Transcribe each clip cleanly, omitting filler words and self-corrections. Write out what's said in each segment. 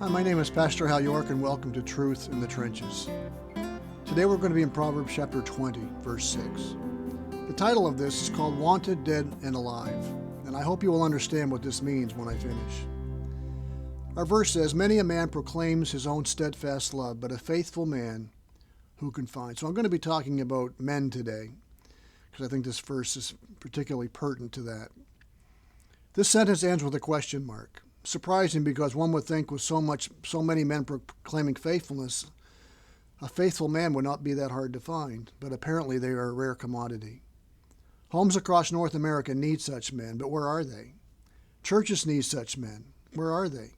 Hi, my name is Pastor Hal York, and welcome to Truth in the Trenches. Today we're going to be in Proverbs chapter 20, verse 6. The title of this is called Wanted, Dead, and Alive, and I hope you will understand what this means when I finish. Our verse says, "Many a man proclaims his own steadfast love, but a faithful man who can find?" So I'm going to be talking about men today, because I think this verse is particularly pertinent to that. This sentence ends with a question mark. Surprising, because one would think with so many men proclaiming faithfulness, a faithful man would not be that hard to find, but apparently they are a rare commodity. Homes across North America need such men, but where are they? Churches need such men. Where are they?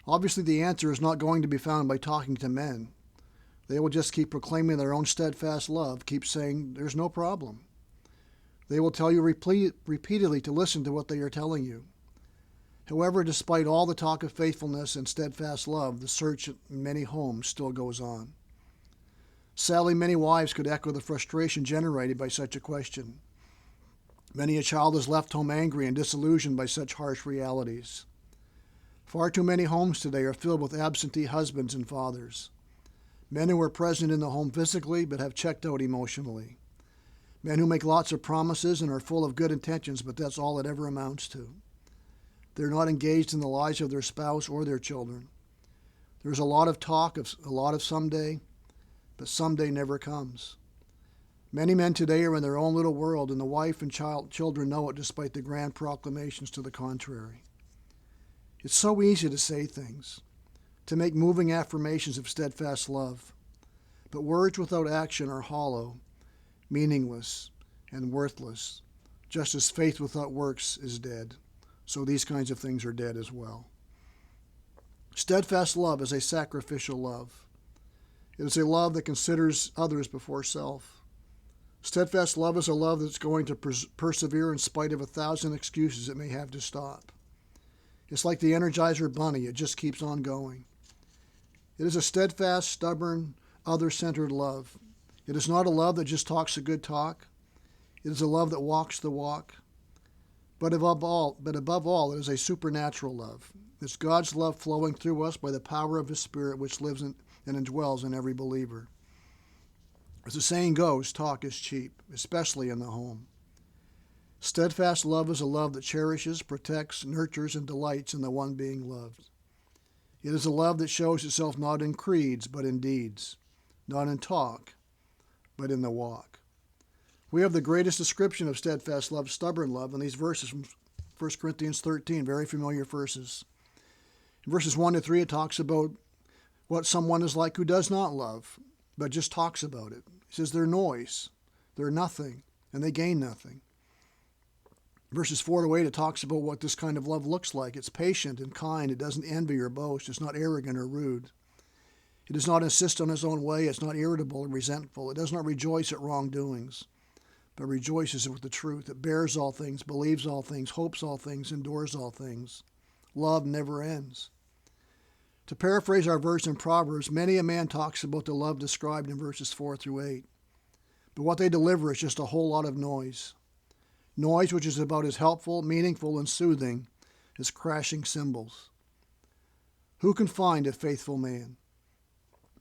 Obviously, the answer is not going to be found by talking to men. They will just keep proclaiming their own steadfast love, keep saying there's no problem. They will tell you repeatedly to listen to what they are telling you. However, despite all the talk of faithfulness and steadfast love, the search in many homes still goes on. Sadly, many wives could echo the frustration generated by such a question. Many a child is left home angry and disillusioned by such harsh realities. Far too many homes today are filled with absentee husbands and fathers. Men who are present in the home physically but have checked out emotionally. Men who make lots of promises and are full of good intentions, but that's all it ever amounts to. They're not engaged in the lives of their spouse or their children. There's a lot of talk of a lot of someday, but someday never comes. Many men today are in their own little world, and the wife and children know it despite the grand proclamations to the contrary. It's so easy to say things, to make moving affirmations of steadfast love, but words without action are hollow, meaningless, and worthless, just as faith without works is dead. So these kinds of things are dead as well. Steadfast love is a sacrificial love. It is a love that considers others before self. Steadfast love is a love that's going to persevere in spite of 1,000 excuses it may have to stop. It's like the Energizer Bunny. It just keeps on going. It is a steadfast, stubborn, other-centered love. It is not a love that just talks a good talk. It is a love that walks the walk. But above all, it is a supernatural love. It's God's love flowing through us by the power of His Spirit, which lives and indwells in every believer. As the saying goes, talk is cheap, especially in the home. Steadfast love is a love that cherishes, protects, nurtures, and delights in the one being loved. It is a love that shows itself not in creeds, but in deeds, not in talk, but in the walk. We have the greatest description of steadfast love, stubborn love, in these verses from 1 Corinthians 13, very familiar verses. In verses 1 to 3, it talks about what someone is like who does not love, but just talks about it. It says they're noise, they're nothing, and they gain nothing. Verses 4 to 8, it talks about what this kind of love looks like. It's patient and kind. It doesn't envy or boast. It's not arrogant or rude. It does not insist on its own way. It's not irritable or resentful. It does not rejoice at wrongdoings, but rejoices with the truth. It bears all things, believes all things, hopes all things, endures all things. Love never ends. To paraphrase our verse in Proverbs, many a man talks about the love described in verses 4 through 8. But what they deliver is just a whole lot of noise. Noise which is about as helpful, meaningful, and soothing as crashing cymbals. Who can find a faithful man?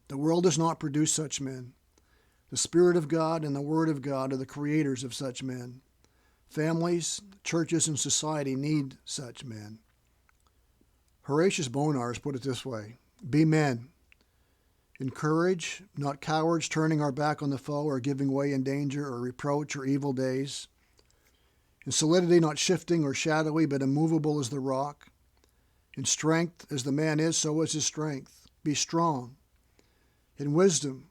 The world does not produce such men. The Spirit of God and the Word of God are the creators of such men. Families, churches, and society need such men. Horatius Bonar put it this way: be men. Encourage, not cowards turning our back on the foe or giving way in danger or reproach or evil days. In solidity, not shifting or shadowy, but immovable as the rock. In strength, as the man is, so is his strength. Be strong. In wisdom,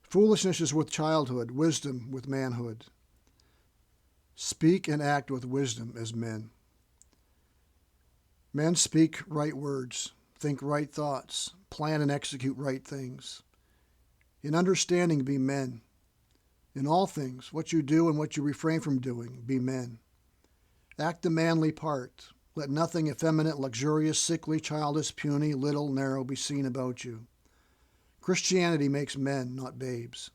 foolishness is with childhood, wisdom with manhood. Speak and act with wisdom as men. Men speak right words, think right thoughts, plan and execute right things. In understanding, be men. In all things, what you do and what you refrain from doing, be men. Act the manly part. Let nothing effeminate, luxurious, sickly, childish, puny, little, narrow be seen about you. Christianity makes men, not babes.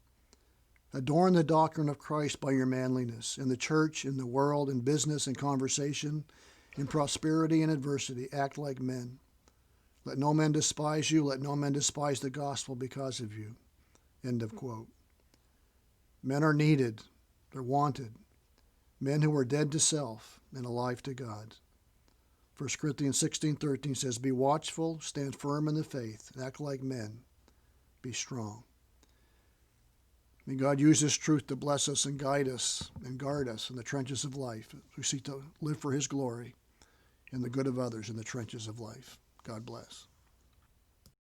Adorn the doctrine of Christ by your manliness, in the church, in the world, in business and conversation, in prosperity and adversity. Act like men. Let no man despise you. Let no man despise the gospel because of you. End of quote. Men are needed. They're wanted. Men who are dead to self and alive to God. 1 Corinthians 16:13 says, be watchful, stand firm in the faith, and act like men. Be strong. May God use this truth to bless us and guide us and guard us in the trenches of life as we seek to live for his glory and the good of others in the trenches of life. God bless.